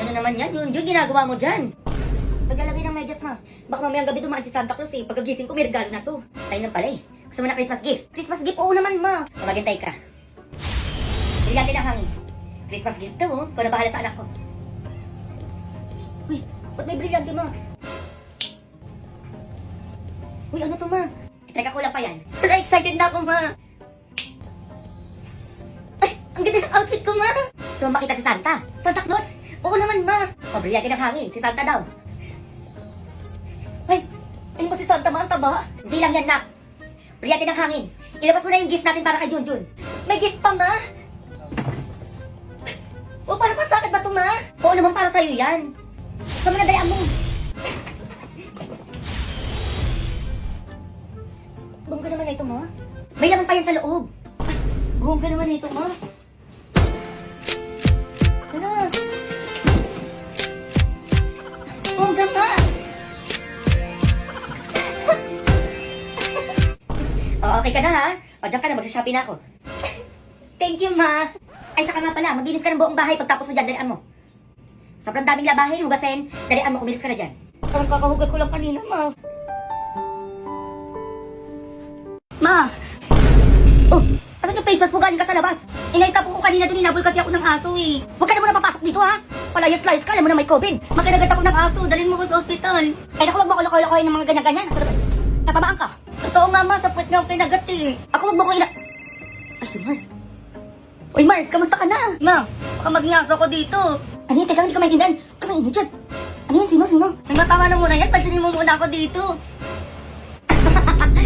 Ano naman yan? Yun, ginagawa mo dyan. Paglalagay ng medyas mo. Baka mamayang gabi dumaan si Santa Claus eh. Pagkagising ko, may regalo na to. Tayo na pala eh. Gusto mo na Christmas gift? Christmas gift? Oo naman, ma. Maghintay ka. Brilyante ng hangin. Christmas gift to, oh. Ikaw na bahala sa anak ko. Uy, ba't may brilyante, ma? Uy, ano to, ma? Teka, kulang pa yan. Wala, excited na ako, ma. Ay, ang ganda ng outfit ko, ma. So, makita si Santa. Santa Claus? Oo naman, ma. O, brilyante ng hangin. Si Santa daw. Ay, ayun ba si Santa, ma? Ang taba? Hindi lang yan, nak. Brilyante ng hangin. Ilabas mo na yung gift natin para kay Junjun. May gift pa, ma. O, para pa sa akin ba ito, ma? Oo naman, para sa'yo yan. Saan mo na dayaan mo? Bongga naman na ito, ma. May laman pa yan sa loob. Ay, bongga naman na ito, ma. Ano? Bongga, ma. O, okay ka na, ha? O, dyan ka na. Magsha-shopping na ako. Thank you, ma. Ay, saka nga pala. Maglinis ka ng buong bahay pagtapos mo dyan. Dalian mo. Sobrang daming labahin, hugasin. Dalian mo, kumilis ka na dyan. Parang kakahugas ko lang kanina, ma. Ma! Oh, asan yung face mask mo galing ka sa labas? Inaita po ko kanina doon, inabol kasi ako ng aso eh. Huwag ka na muna papasok dito ha. Palayas-layas ka, alam mo na may COVID. Magkanagat ako ng aso, dalhin mo ko sa ospital. Ay naku, huwag mo ko lokoy-lokoy ng mga ganyan-ganyan. Natabaan ka. Totoo nga ma, sa puwet nga ako kinagat eh. Ako huwag mo ko Ay, si Mars. Uy Mars, kamusta ka na? Ma, baka maging aso ko dito. Ano yun? Teka, hindi ka maintindihan. Kamain dyan. Ano yan? Sino? Nagmatawa na muna yan, pansinin mo muna ako dito.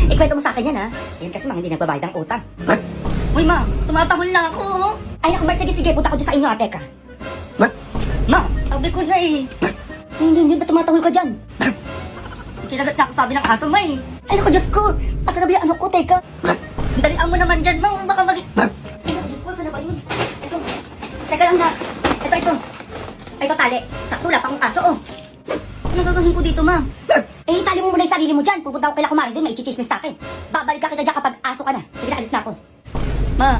Ikwento mo sa akin yan ha. Yan kasi mga hindi nagbabayad ang utang. Uy ma, tumatahol na ako. Ay naku Mars, sige, punta ko dyan sa inyo ate ka. Ma, sabi ko na eh. Hindi, ba't tumatahol ka dyan? Kinagat na ako sabi ng aso ma eh. Ay naku Diyos ko, asa na ba yung ano ko, teka. Dalian mo naman dyan ma, baka maging... Ay naku Diyos ko, saan na ba yun? Ito, teka lang na. Ito. Ay, ito tali. Sakto, wala pa akong aso oh. Anong gagawin ko dito ma? Eh, itali mo muna yung sarili mo dyan. Pupunta ako kay Kumari din, may i-chismis sa akin. Babalik ka kita dyan kapag aso ka na. Sige na, alis na ako. Ma.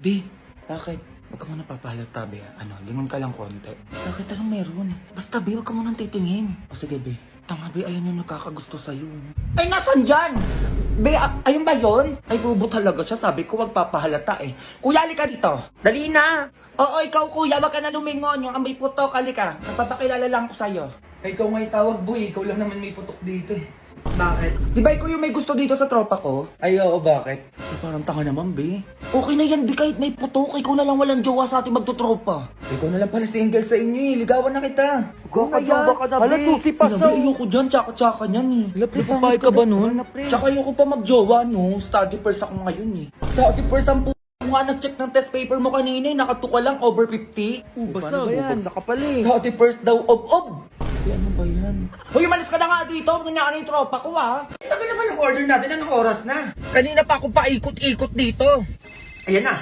Be, bakit? Huwag ka muna papahalata, Be. Lingon ka lang konti. Bakit anong meron? Basta, Be, huwag ka muna titingin. O sige, Be. Tanga, Be, ayun yung nakakagusto sa'yo. Ay, nasan dyan? Be, ayun ba yun? Ay, bubo talaga siya. Sabi ko, huwag papahalata eh. Kuya, halika dito. Dali na. Oo, ikaw kuya, wag ka na lumingon. Yung ambay putok, halika. Napapakilala lang ko sa'yo. Ay, ikaw nga'y tawag, boy. Ikaw lang naman may putok dito eh. Bakit? Di ba ikaw yung may gusto dito sa tropa ko? Ay, oo, bakit? Ay, parang tanga naman, be. Okay na yan, be, kahit may putok. Ikaw na lang walang jowa sa ating magtutropa. Ikaw na lang pala single sa inyo eh. Ligawan na kita. Kakajowa ka na, be. Hala, susi pa siya. Ayoko dyan, tsaka-tsaka niyan eh. Napapay ka ba nun? Tsaka ayoko pa magjowa, no? Study first ako ngayon eh. Study first ang nga nag-check ng test paper mo kanina eh. Nakatuka lang, over 50. Basta, bubagsak ka pala eh. Study first daw, ob. Ay, ano ba yan? Hoy, umalis ka na nga dito. Ganyan yung tropa ko, ha? Tagal naman ang order natin. Anong oras na? Kanina pa ako paikot-ikot dito. Ayan na.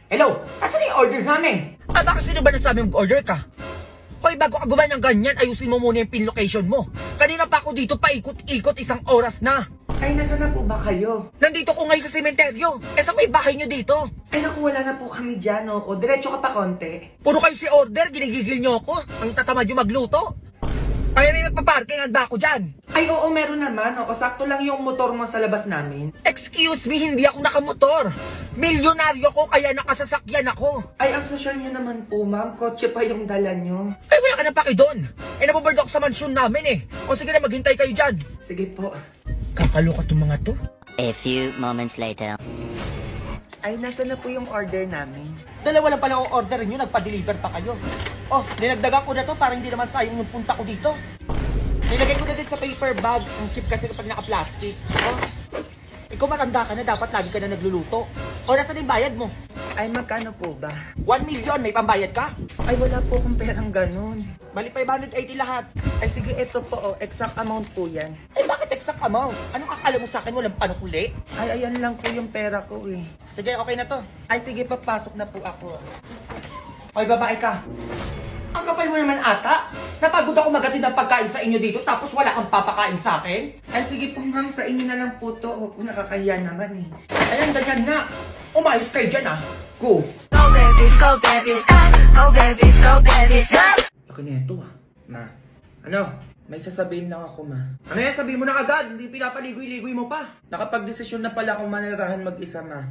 Hello? Asan yung order namin? Bakit sino ba nagsabi mag-order ka? Hoy, bago ka gumawa ng ganyan, ayusin mo muna yung pin location mo. Kanina pa ako dito paikot-ikot, isang oras na. Ay, nasa na po ba kayo? Nandito ko ngayon sa sementeryo. Sa may bahay nyo dito. Ay, naku, wala na po kami dyan, o. Diretso ka pa konti. Puro kayo si order, ginigigil nyo ako. Ang tatamad yung magluto. Ay, may magpaparkingan ba ako dyan? Ay, oo, meron naman, o. Sakto lang yung motor mo sa labas namin. Excuse me, hindi ako nakamotor. Milyonaryo ko, kaya nakasasakyan ako. Ay, ang social nyo naman po, ma'am. Kotse pa yung dala nyo. Ay, wala ka na paki doon. Ay, nabobird ako sa mansyon namin eh. O sige na, maghintay kayo dyan. Sige po. Kakaloka itong mga to. A few moments later. Ay, nasa na po yung order namin? Dalawa lang pala ang order nyo, nagpa-deliver pa kayo. Oh, dinagdagan ko na to para hindi naman sayang yung punta ko dito. Nilagay ko na din sa paper bag. Ang cheap kasi kapag naka-plastic. Oh, ikaw matanda ka na, dapat lagi ka na nagluluto. O, nasa na yung bayad mo? Ay, magkano po ba? 1 million, may pambayad ka? Ay, wala po akong perang ganun. Bali 580 lahat. Ay, sige, ito po, oh, exact amount po yan. Ay, bakit exact amount? Anong akala mo sa akin, walang panukuli? Ay, ayan lang po yung pera ko eh. Sige, okay na to. Ay, sige, papasok na po ako. Hoy, babae ka. Ang kapal mo naman ata. Napagod ako magatid ng pagkain sa inyo dito tapos wala kang papakain sa akin. Ay, sige po ma'am, sa inyo na lang po to. Opo, nakakahiya naman eh. Ayan, ganyan nga. Umayos kayo dyan ah. Go. Laki nito ah. Ma. Ano? May sasabihin lang ako, ma. Ano yan? Sabihin mo na agad. Hindi pinapaligoy-ligoy mo pa. Nakapag-desisyon na pala akong manirahan mag-isa, ma.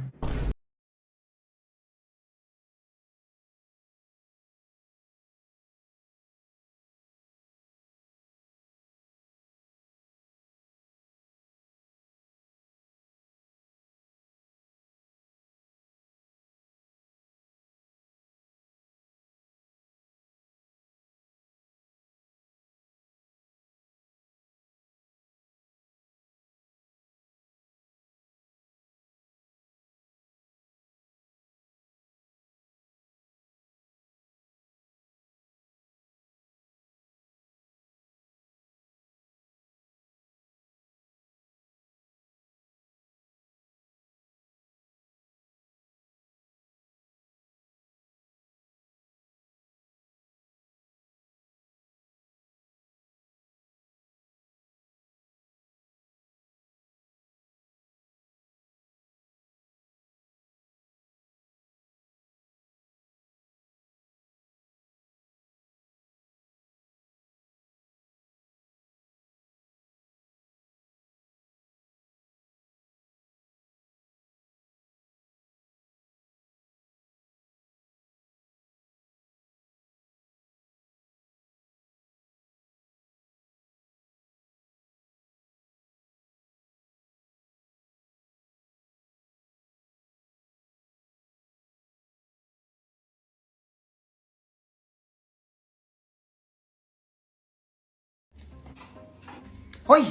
Hoy!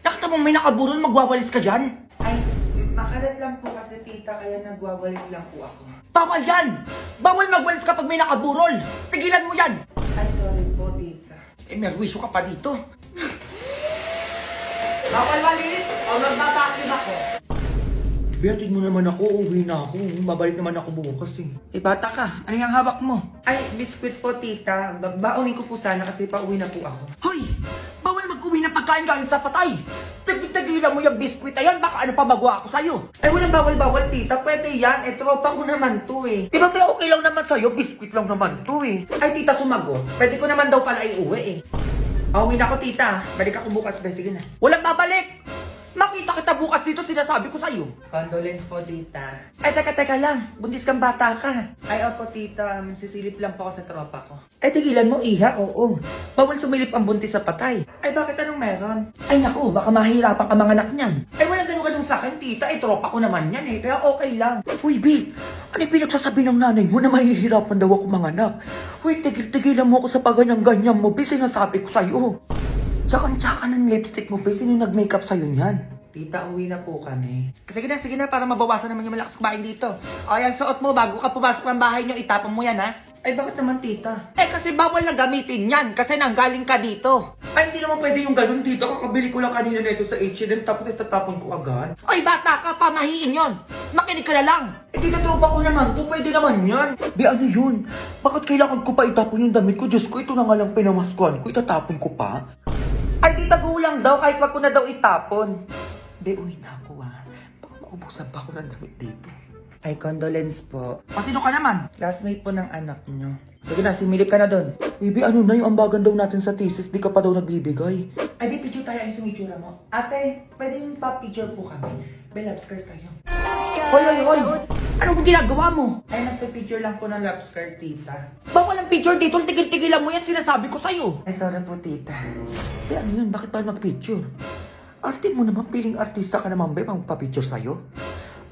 Nakita mong may nakaburol, magwawalis ka dyan? Ay, makalat lang po kasi tita, kaya nagwawalis lang po ako. Bawal yan! Bawal magwalis kapag may nakaburol! Tigilan mo yan! Ay, sorry po tita. Eh, merwisyo ka pa dito. Bawal malinis o magbabakim ako. Bihatid mo naman ako, uwi na ako. Babalik naman ako bukas eh. Eh, bata ka. Ano yung hawak mo? Ay, biskwit po tita. Baonin ko po sana kasi pauwi na po ako. Hoy! Bawal mag-uwi ng pagkain galing sa patay! Tagilan mo yung biskwit na yan, baka ano pa magawa ako sa'yo. Ay, walang bawal-bawal tita. Pwede yan. Eh, tropa ko naman to eh. Di ba kaya okay lang naman sa'yo? Biskwit lang naman to eh. Ay, tita, sumagot. Pwede ko naman daw pala iuwi eh. Pauwi na ako tita. Balik ako bukas. Sige na. Walang babalik! Makita kita bukas dito, sinasabi ko sa'yo. Condolence po tita. Ay, teka lang. Buntis kang bata ka. Ay, opo tita. Sisilip lang po ako sa tropa ko. Ay, tigilan mo, iha. Oo. Bawal sumilip ang buntis sa patay. Ay, bakit anong meron? Ay, naku, baka mahirapan ka mga anak niyan. Ay, walang ganun sa akin, tita. Eh, tropa ko naman yan eh. Kaya okay lang. Uy, B. Ano yung pinagsasabi ng nanay mo na mahihirapan daw ako mga anak? Uy, tigil-tigilan mo ako sa paganyang-ganyan mo, B. Sinasabi ko sa'yo. Tsaka ng lipstick mo, B. Sino nag-makeup sa'yo niyan? Tita, uwi na po kami. Sige na, para mabawasan naman yung malakas kumain dito. O, yan, suot mo bago ka pumasok ng bahay niyo, itapon mo yan, ha? Ay, bakit naman tita? Eh, kasi bawal na gamitin yan, kasi nanggaling ka dito. Ay, hindi naman pwede yung ganun tita. Kakabili ko lang kanina nito sa H&M tapos itatapon ko agad. Ay, bata ka, pamahiin yon. Makinig ka na lang. Eh, tita, tropa ko naman to. Pwede naman yan. Di, ano yun? Bakit kailangan ko pa itapon yung damit ko? Diyos ko, ito na nga lang pinamaskuhan ko, itatapon ko pa? Ay, tita, go lang daw. Kahit wag ko na daw itapon. Be, uwi na ako, ha? Baka maubusan pa ako ng damit dito. Ay, condolence po. O, sino ka naman? Classmate po ng anak nyo. Sige na, similip ka na doon. Baby, ano na yung ambagan daw natin sa thesis? Di ka pa daw nagbibigay. Ay, di, picture tayo. Ay, sumitsura mo. Ate, pwede yung pa-picture po kami. May love scars tayo. Hoy! Ano ba ginagawa mo? Ay, nagpa-picture lang po ng love scars, tita. Bawal ang picture dito, tigil-tigilan mo yan, sinasabi ko sa'yo. Ay, sorry po, tita. Be, ano yun? Bakit pa mag-picture? Arte mo naman, piling artista ka naman, be, magpa-picture sa'yo.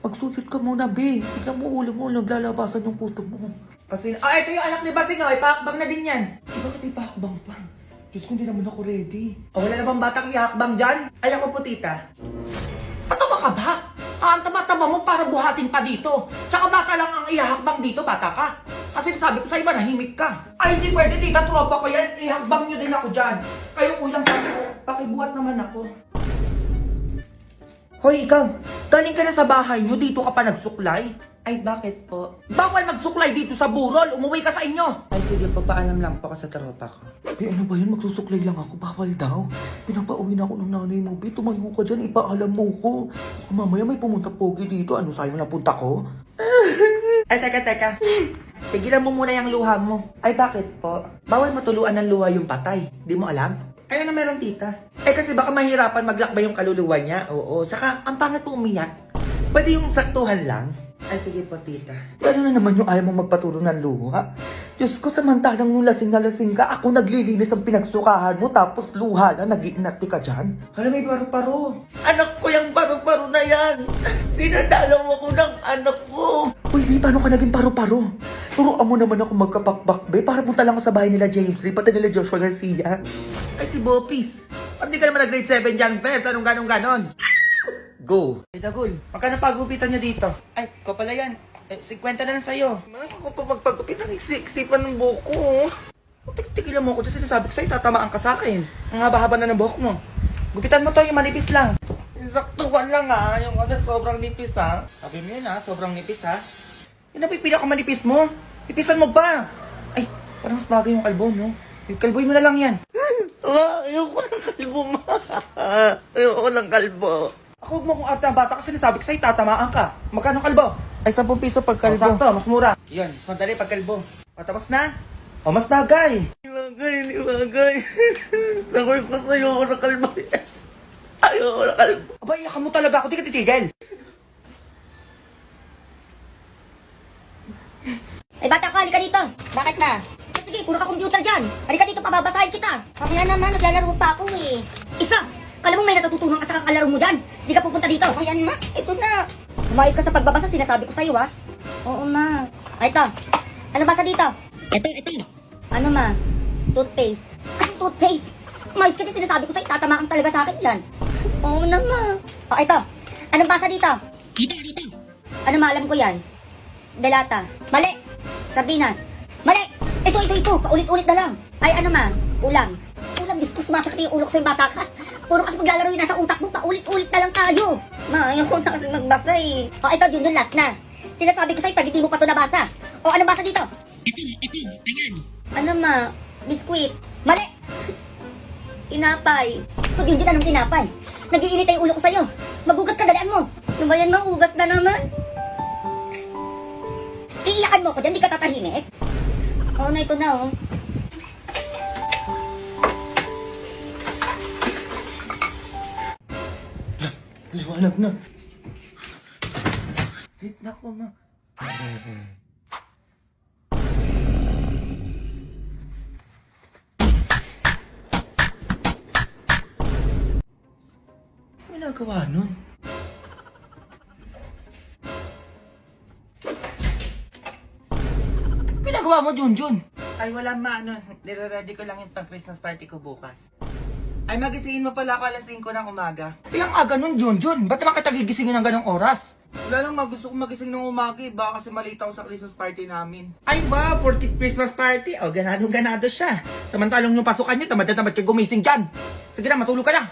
Magsuyot ka muna, be. Tignan mo, ulo mo, naglalabasan yung puto mo. Kasi, ito yung anak ni Basing, oh. Ipahakbang na din yan. Eh, bakit may pakbang pa? Diyos ko, hindi naman ako ready. O, wala na bang batang ihakbang dyan? Ay, ako po, tita. Patawa ka ba? Ang tama-tama mo para buhatin pa dito. Tsaka bata lang ang ihahakbang dito, bata ka. Kasi sabi ko sa iba, nahimik ka. Ay, hindi pwede, tita, tropa ko yan. Ihakbang nyo din ako dyan. Kayo kulang sabi ko, pakibuhat naman ako. Hoy, ikaw, galing ka na sa bahay nyo, dito ka pa nagsuklay? Ay, bakit po? Bawal magsuklay dito sa burol, umuwi ka sa inyo. Ay, sige, pagpaalam lang po ako sa tropa ko. Be, ano ba yan? Magsusuklay lang ako. Bawal daw. Pinapauwi na ako ng nanay mo. Be, tumayo ka dyan. Ipaalam mo ko. Mamaya may pumunta pogi dito. Ano, sayang na punta ko? Ay, teka. Tigilan mo muna yung luha mo. Ay, bakit po? Bawal matuluan ng luha yung patay. Di mo alam? Ay, ano meron, tita? Eh, kasi baka mahirapan maglakbay yung kaluluwa niya. Oo, saka ang pangit po umiyak. Pwede yung saktuhan lang. Ay, sige po, tita. Gano'n na naman yung ayaw mong magpaturo ng luha? Diyos ko, samantalang nung lasing na lasing ka, ako naglilinis ang pinagsukahan mo, tapos luha na, nag-iinati ka dyan. Hala, may paru-paro. Anak ko yung paru-paro na yan. Dinadalaw ako ng anak ko. Uy, di, paano ka naging paru-paro? Turuan mo naman ako magkapakbak, be. Para punta lang ako sa bahay nila James Lee, pati nila Joshua Garcia. Ay, si Bopis. Parang di ka naman nag-grade 7 dyan, Febs. Anong ganon? Go. Ay, Dagul, magkano pagupitan nyo dito? Ay, ko pala yan. 50 na lang sa'yo. Ako pa magpagupit ang 60 pa ng buhok ko. Tigilan mo ako dyan, sinasabi ko sa'yo, tatamaan ka sa akin. Ang haba-haba na ng buhok mo. Gupitan mo to, yung manipis lang. Saktuhan lang ha, yung sobrang nipis ha. Sabi mo yun ha, sobrang nipis ha. Yung napipila ka manipis mo, ipisan mo pa. Ay, parang mas bagay yung kalbo, no? Yung kalboy mo na lang yan. Ayoko ng kalbo, ma. Ayoko ng kalbo. Ako, huwag mo kung arte ang bata kasi nasabi ko sa'yo, tatamaan ka. Magkano kalbo? Ay, 10 piso pag kalbo. Sakto, mas mura. Yun, mas madali pag kalbo. O, tapos na? O, mas bagay. Hindi bagay. Sabi ko sa'yo ako ng kalbo. Ayoko ng kalbo. Aba, iyakan mo talaga ako, di ka titigil. Ay, bata ka, halika dito. Bakit na? Sige, puro ka computer dyan. Halika dito, pababasahin kita. Mamaya naman, naglalaro pa ako eh. Isa, kala mo may natututunan ka sa kakalaro mo dyan. Hindi ka pupunta dito. Ayan ma, ito na. Umayos ka sa pagbabasa, sinasabi ko sa'yo ha. Oo ma. Ay, ito. Ano basa dito? Ito. Ano ma? Toothpaste. Ano toothpaste? Umayos ka dyan, sinasabi ko sa'yo, tatamaan talaga sa akin dyan. Oo na ma. O, ito. Anong basa dito? Dito. Ano ma, alam ko yan. Delata. Mali. Sardinas. Mali. Ito. Paulit-ulit na lang. Ay, ano ma? Ulam. Diyos ko, sumasakit yung ulo ko sa'yo, bata ka. Puro kasi maglalaro yun nasa utak mo, paulit-ulit na lang tayo. Ma, ayoko na kasi magbasa eh. O, ito, yun lang, last na. Sinasabi ko sa'yo, pag hindi mo pa ito nabasa. O, ano basa dito? Ito, ayan. Ano ma? Biskuit. Mali. Tinapay. Pag yun, anong tinapay? Nag-iinit yung ulo ko sa'yo. Magugas ka, dalian mo. Ano ba yan, magugas na naman? Iiyakan mo ko dyan, di ka tatahimik. Oo na, ito na oh. Liwanag na. Wait na ko, ma. Ano nagawa nun? Pinagawa mo, Junjun? Ay, wala ma, ano. Nire-ready ko lang yung pang-Christmas party ko bukas. Ay, magisingin mo pala ako alas 5 ng umaga. Ilang aga nun, Junjun? Ba't naman kita gigisingin ng ganong oras? Wala lang, gusto ko magising ng umaga eh. Baka kasi malita ako sa Christmas party namin. Ay ba, 40th Christmas party? O, ganado siya. Samantalang yung pasukan niyo, tamad na tamad ka gumising dyan. Sige na, matulog ka na.